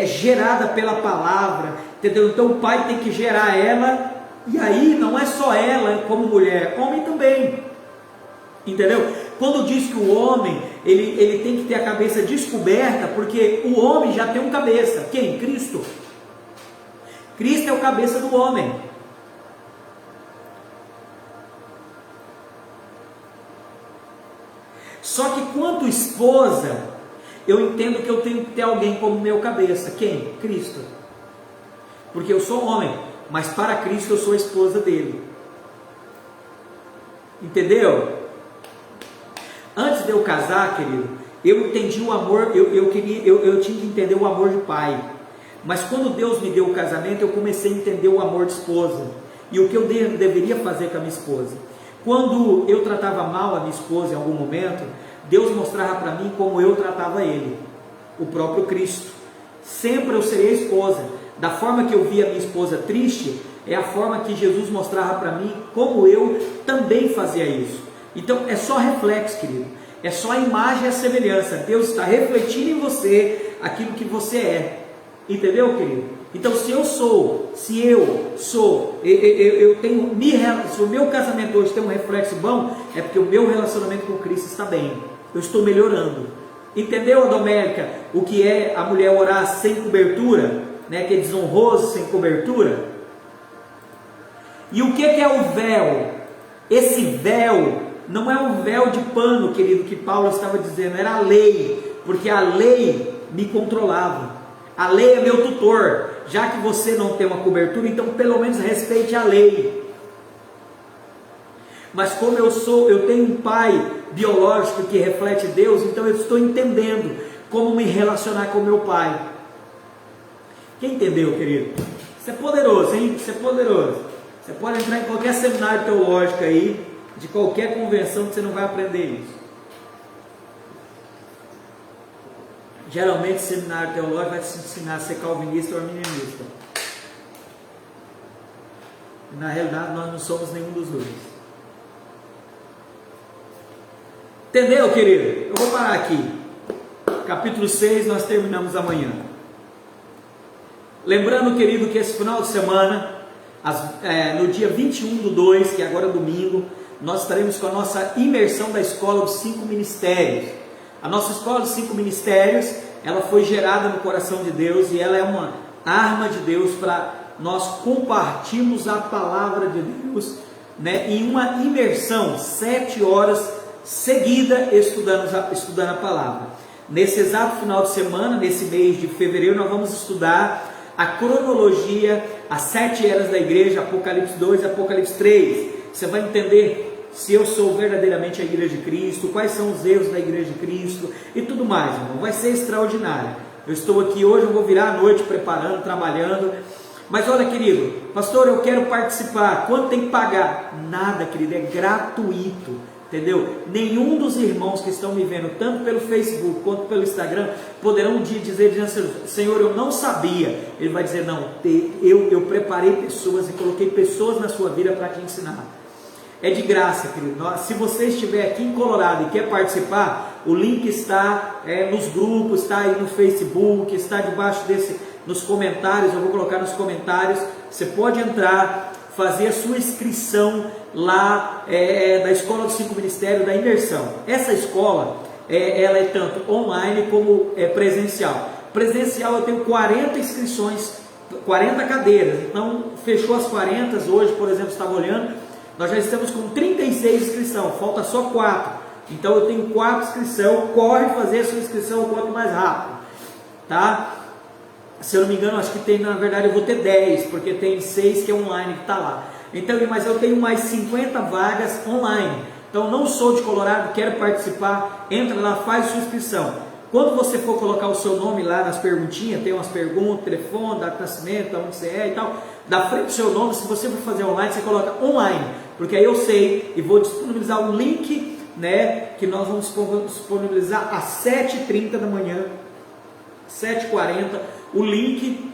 gerada pela palavra, entendeu? Então o pai tem que gerar ela, e aí não é só ela como mulher, homem também, entendeu? Quando diz que o homem ele tem que ter a cabeça descoberta, porque o homem já tem um cabeça. Quem? Cristo. Cristo é o cabeça do homem. Só que quanto esposa, eu entendo que eu tenho que ter alguém como meu cabeça. Quem? Cristo. Porque eu sou homem, mas para Cristo eu sou a esposa dele. Entendeu? Antes de eu casar, querido, eu entendi o amor, eu tinha que entender o amor de pai. Mas quando Deus me deu o casamento, eu comecei a entender o amor de esposa. E o que eu deveria fazer com a minha esposa. Quando eu tratava mal a minha esposa em algum momento, Deus mostrava para mim como eu tratava ele, o próprio Cristo. Sempre eu serei a esposa. Da forma que eu via a minha esposa triste, é a forma que Jesus mostrava para mim como eu também fazia isso. Então é só reflexo, querido, é só a imagem e a semelhança. Deus está refletindo em você aquilo que você é, entendeu, querido? Então se eu sou, se o meu casamento hoje tem um reflexo bom, é porque o meu relacionamento com Cristo está bem, eu estou melhorando. Entendeu, Adomélica, o que é a mulher orar sem cobertura, né, que é desonroso sem cobertura? E o que é o véu? Esse véu não é um véu de pano, querido, que Paulo estava dizendo, era a lei, porque a lei me controlava, a lei é meu tutor. Já que você não tem uma cobertura, então pelo menos respeite a lei. Mas como eu tenho um pai biológico que reflete Deus, então eu estou entendendo como me relacionar com meu pai. Quem entendeu, querido? Isso é poderoso, hein? Isso é poderoso. Você pode entrar em qualquer seminário teológico aí, de qualquer convenção, que você não vai aprender isso. Geralmente, seminário teológico vai te ensinar a ser calvinista ou arminianista. Na realidade, nós não somos nenhum dos dois. Entendeu, querido? Eu vou parar aqui. Capítulo 6, nós terminamos amanhã. Lembrando, querido, que esse final de semana, no dia 21/2, que agora é domingo, nós estaremos com a nossa imersão da Escola dos 5 Ministérios. A nossa Escola dos 5 Ministérios, ela foi gerada no coração de Deus e ela é uma arma de Deus para nós compartilharmos a palavra de Deus, né, em uma imersão, 7 horas seguida estudando a palavra. Nesse exato final de semana, nesse mês de fevereiro, nós vamos estudar a cronologia, as 7 eras da igreja, Apocalipse 2 e Apocalipse 3. Você vai entender se eu sou verdadeiramente a igreja de Cristo, quais são os erros da igreja de Cristo e tudo mais, irmão. Vai ser extraordinário. Eu estou aqui hoje, eu vou virar à noite preparando, trabalhando. Mas olha, querido, pastor, eu quero participar. Quanto tem que pagar? Nada, querido, é gratuito. Entendeu? Nenhum dos irmãos que estão me vendo, tanto pelo Facebook quanto pelo Instagram, poderão um dia dizer, Senhor, eu não sabia. Ele vai dizer, não, eu preparei pessoas e coloquei pessoas na sua vida para te ensinar. É de graça, querido. Se você estiver aqui em Colorado e quer participar, o link está nos grupos, está aí no Facebook, está debaixo nos comentários, eu vou colocar nos comentários. Você pode entrar, fazer a sua inscrição lá da Escola dos 5 Ministérios, da imersão. Essa escola, ela é tanto online como presencial. Presencial eu tenho 40 inscrições, 40 cadeiras. Então fechou as 40, hoje por exemplo estava olhando, nós já estamos com 36 inscrições, falta só 4. Então eu tenho 4 inscrições, corre fazer a sua inscrição o quanto mais rápido, tá? Se eu não me engano, acho que tem, na verdade eu vou ter 10, porque tem 6 que é online que está lá. Então, mas eu tenho mais 50 vagas online. Então, não sou de Colorado, quero participar, entra lá, faz sua inscrição. Quando você for colocar o seu nome lá nas perguntinhas, tem umas perguntas, telefone, data de nascimento, onde você é e tal, da frente do seu nome, se você for fazer online, você coloca online, porque aí eu sei e vou disponibilizar um link, né, que nós vamos disponibilizar às 7h30 da manhã, 7h40, o link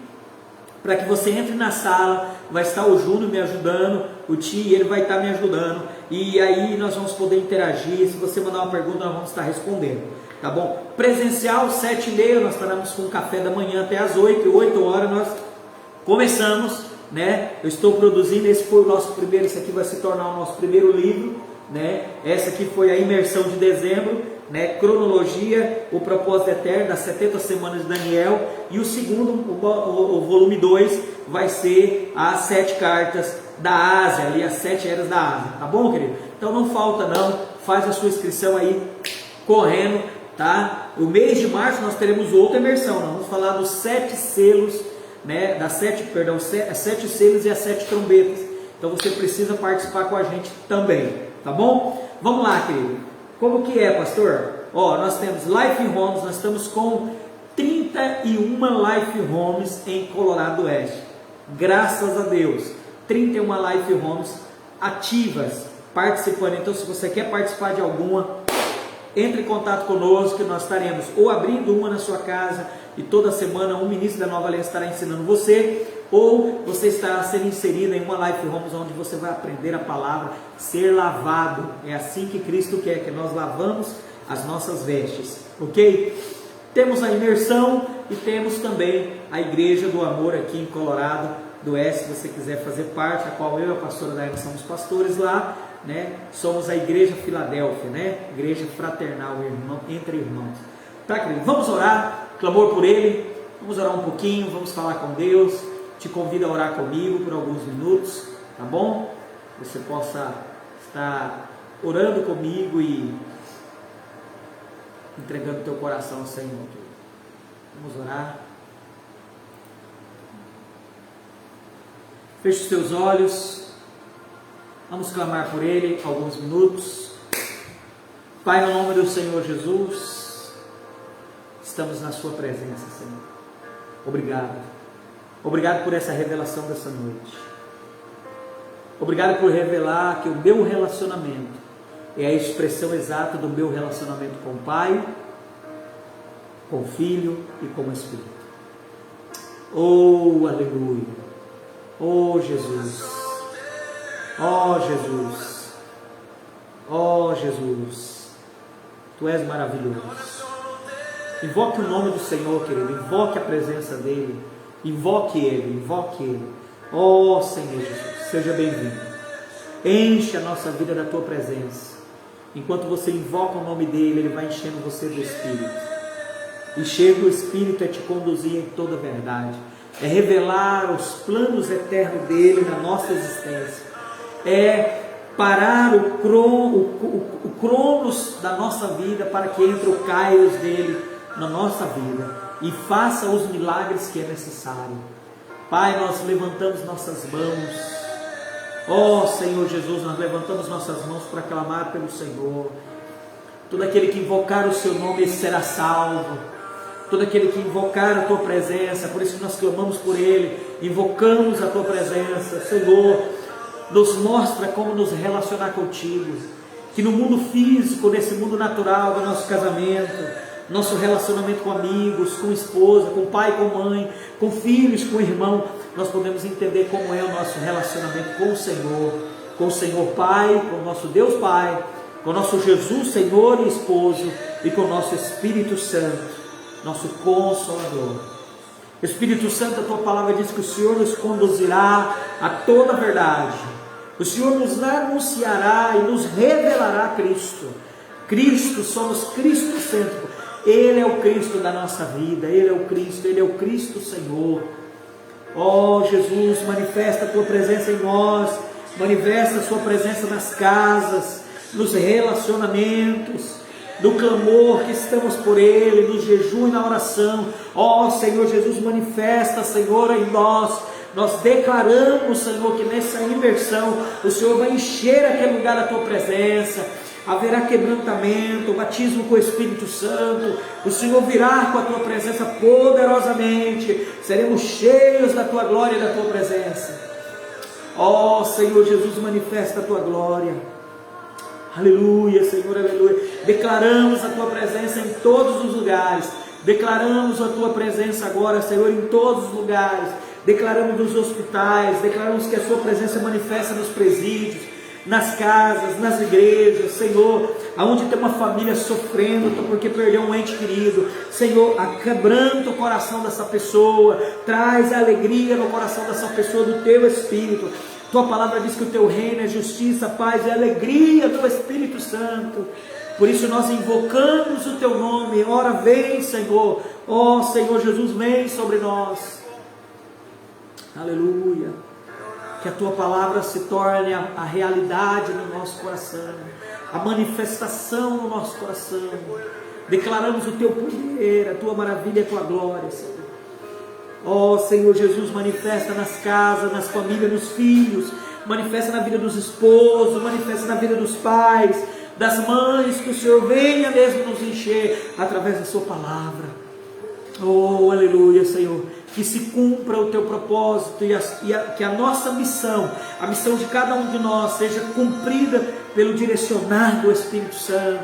para que você entre na sala. Vai estar o Júnior me ajudando, o Ti, ele vai estar me ajudando, e aí nós vamos poder interagir. Se você mandar uma pergunta, nós vamos estar respondendo, tá bom? Presencial, 7h30, nós estaremos com o café da manhã até as 8h nós começamos, né? Eu estou produzindo, esse foi o nosso primeiro, esse aqui vai se tornar o nosso primeiro livro, né? Essa aqui foi a imersão de dezembro, né? Cronologia, o propósito eterno, das 70 semanas de Daniel, e o segundo, o volume 2, vai ser as 7 cartas da Ásia, ali as 7 eras da Ásia, tá bom, querido? Então não falta não, faz a sua inscrição aí, correndo, tá? O mês de março nós teremos outra imersão, nós vamos falar dos 7 selos, né? Das 7 selos e as 7 trombetas, então você precisa participar com a gente também, tá bom? Vamos lá, querido. Como que é, pastor? Ó, nós temos Life Homes, nós estamos com 31 Life Homes em Colorado Oeste. Graças a Deus, 31 Life Homes ativas, participando. Então, se você quer participar de alguma, entre em contato conosco, que nós estaremos ou abrindo uma na sua casa, e toda semana um ministro da Nova Aliança estará ensinando você, ou você estará sendo inserido em uma Life Homes, onde você vai aprender a palavra, ser lavado. É assim que Cristo quer, que nós lavamos as nossas vestes, ok? Temos a imersão e temos também a Igreja do Amor aqui em Colorado do Oeste. Se você quiser fazer parte, a qual eu e a pastora Daiane somos pastores lá, né? Somos a Igreja Filadélfia, né? Igreja fraternal, irmão, entre irmãos. Tá, querido? Vamos orar, clamor por ele, vamos orar um pouquinho, vamos falar com Deus. Te convido a orar comigo por alguns minutos, tá bom? Você possa estar orando comigo e entregando teu coração ao Senhor. Vamos orar. Feche os teus olhos. Vamos clamar por Ele alguns minutos. Pai, no nome do Senhor Jesus, estamos na Sua presença, Senhor. Obrigado. Obrigado por essa revelação dessa noite. Obrigado por revelar que o meu relacionamento é a expressão exata do meu relacionamento com o Pai, com o Filho e com o Espírito. Oh, aleluia! Oh, Jesus! Oh, Jesus! Oh, Jesus! Tu és maravilhoso. Invoque o nome do Senhor, querido. Invoque a presença dEle. Invoque Ele, invoque Ele. Oh, Senhor Jesus, seja bem-vindo. Enche a nossa vida da Tua presença. Enquanto você invoca o nome dEle, Ele vai enchendo você do Espírito. E chega o Espírito a te conduzir em toda a verdade. É revelar os planos eternos dEle na nossa existência. É parar o cronos da nossa vida para que entre o kairos dEle na nossa vida e faça os milagres que é necessário. Pai, nós levantamos nossas mãos. Oh, Senhor Jesus, nós levantamos nossas mãos para clamar pelo Senhor. Todo aquele que invocar o Seu nome, esse será salvo. Todo aquele que invocar a Tua presença, por isso que nós clamamos por Ele, invocamos a Tua presença. Senhor, nos mostra como nos relacionar contigo, que no mundo físico, nesse mundo natural do nosso casamento, nosso relacionamento com amigos, com esposa, com pai, com mãe, com filhos, com irmão, nós podemos entender como é o nosso relacionamento com o Senhor Pai, com o nosso Deus Pai, com o nosso Jesus Senhor e Esposo, e com o nosso Espírito Santo, nosso Consolador. Espírito Santo, a Tua palavra diz que o Senhor nos conduzirá a toda a verdade. O Senhor nos anunciará e nos revelará Cristo. Cristo, somos cristocêntricos. Ele é o Cristo da nossa vida, Ele é o Cristo Senhor. Ó Jesus, manifesta a Tua presença em nós, manifesta a Sua presença nas casas, nos relacionamentos, no clamor que estamos por Ele, no jejum e na oração. Ó Senhor Jesus, manifesta, Senhor, em nós. Nós declaramos, Senhor, que nessa imersão o Senhor vai encher aquele lugar da Tua presença. Haverá quebrantamento, batismo com o Espírito Santo, o Senhor virá com a Tua presença poderosamente, seremos cheios da Tua glória e da Tua presença. Ó Senhor Jesus, manifesta a Tua glória, aleluia, Senhor, aleluia. Declaramos a Tua presença em todos os lugares, declaramos a Tua presença agora, Senhor, em todos os lugares, declaramos nos hospitais, declaramos que a Sua presença manifesta nos presídios, nas casas, nas igrejas, Senhor, aonde tem uma família sofrendo porque perdeu um ente querido, Senhor, quebranta o coração dessa pessoa, traz a alegria no coração dessa pessoa do Teu Espírito. Tua palavra diz que o Teu reino é justiça, paz e alegria do Espírito Santo. Por isso nós invocamos o Teu nome. Ora vem, Senhor, ó Senhor Jesus, vem sobre nós, aleluia. Que a Tua palavra se torne a realidade no nosso coração, a manifestação no nosso coração. Declaramos o Teu poder, a Tua maravilha e a Tua glória, Senhor. Ó Senhor Jesus, manifesta nas casas, nas famílias, nos filhos, manifesta na vida dos esposos, manifesta na vida dos pais, das mães, que o Senhor venha mesmo nos encher através da Sua palavra. Oh, aleluia, Senhor, que se cumpra o Teu propósito que a nossa missão, a missão de cada um de nós, seja cumprida pelo direcionar do Espírito Santo.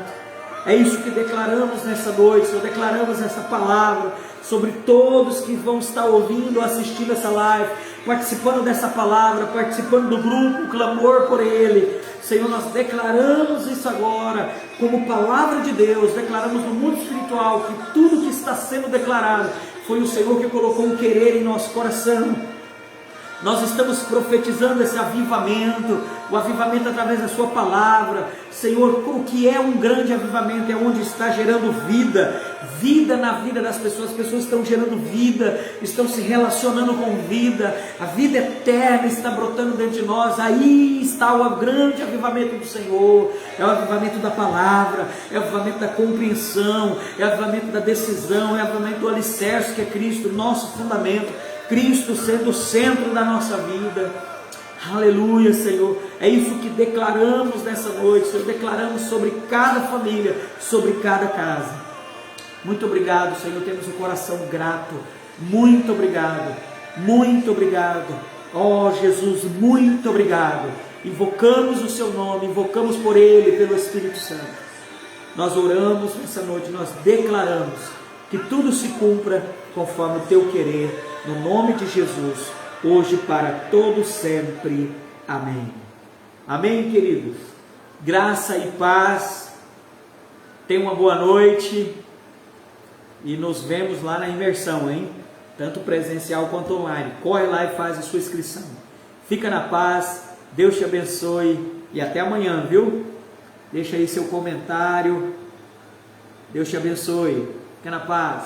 É isso que declaramos nessa noite, Senhor, declaramos essa palavra sobre todos que vão estar ouvindo, assistindo essa live, participando dessa palavra, participando do grupo, clamor por Ele. Senhor, nós declaramos isso agora, como palavra de Deus, declaramos no mundo espiritual que tudo que está sendo declarado, foi o Senhor que colocou um querer em nosso coração. Nós estamos profetizando esse avivamento, o avivamento através da Sua palavra. Senhor, o que é um grande avivamento? É onde está gerando vida, vida na vida das pessoas. As pessoas estão gerando vida, estão se relacionando com vida, a vida eterna está brotando dentro de nós. Aí está o grande avivamento do Senhor, é o avivamento da palavra, é o avivamento da compreensão, é o avivamento da decisão, é o avivamento do alicerce que é Cristo, nosso fundamento, Cristo sendo o centro da nossa vida. Aleluia, Senhor, é isso que declaramos nessa noite, Senhor, declaramos sobre cada família, sobre cada casa. Muito obrigado, Senhor, temos um coração grato, muito obrigado, ó Jesus, muito obrigado. Invocamos o Seu nome, invocamos por Ele, pelo Espírito Santo. Nós oramos nessa noite, nós declaramos que tudo se cumpra conforme o Teu querer, no nome de Jesus, hoje para todos sempre. Amém. Amém, queridos. Graça e paz. Tenha uma boa noite e nos vemos lá na imersão, hein? Tanto presencial quanto online. Corre lá e faz a sua inscrição. Fica na paz. Deus te abençoe e até amanhã, viu? Deixa aí seu comentário. Deus te abençoe. Fica na paz.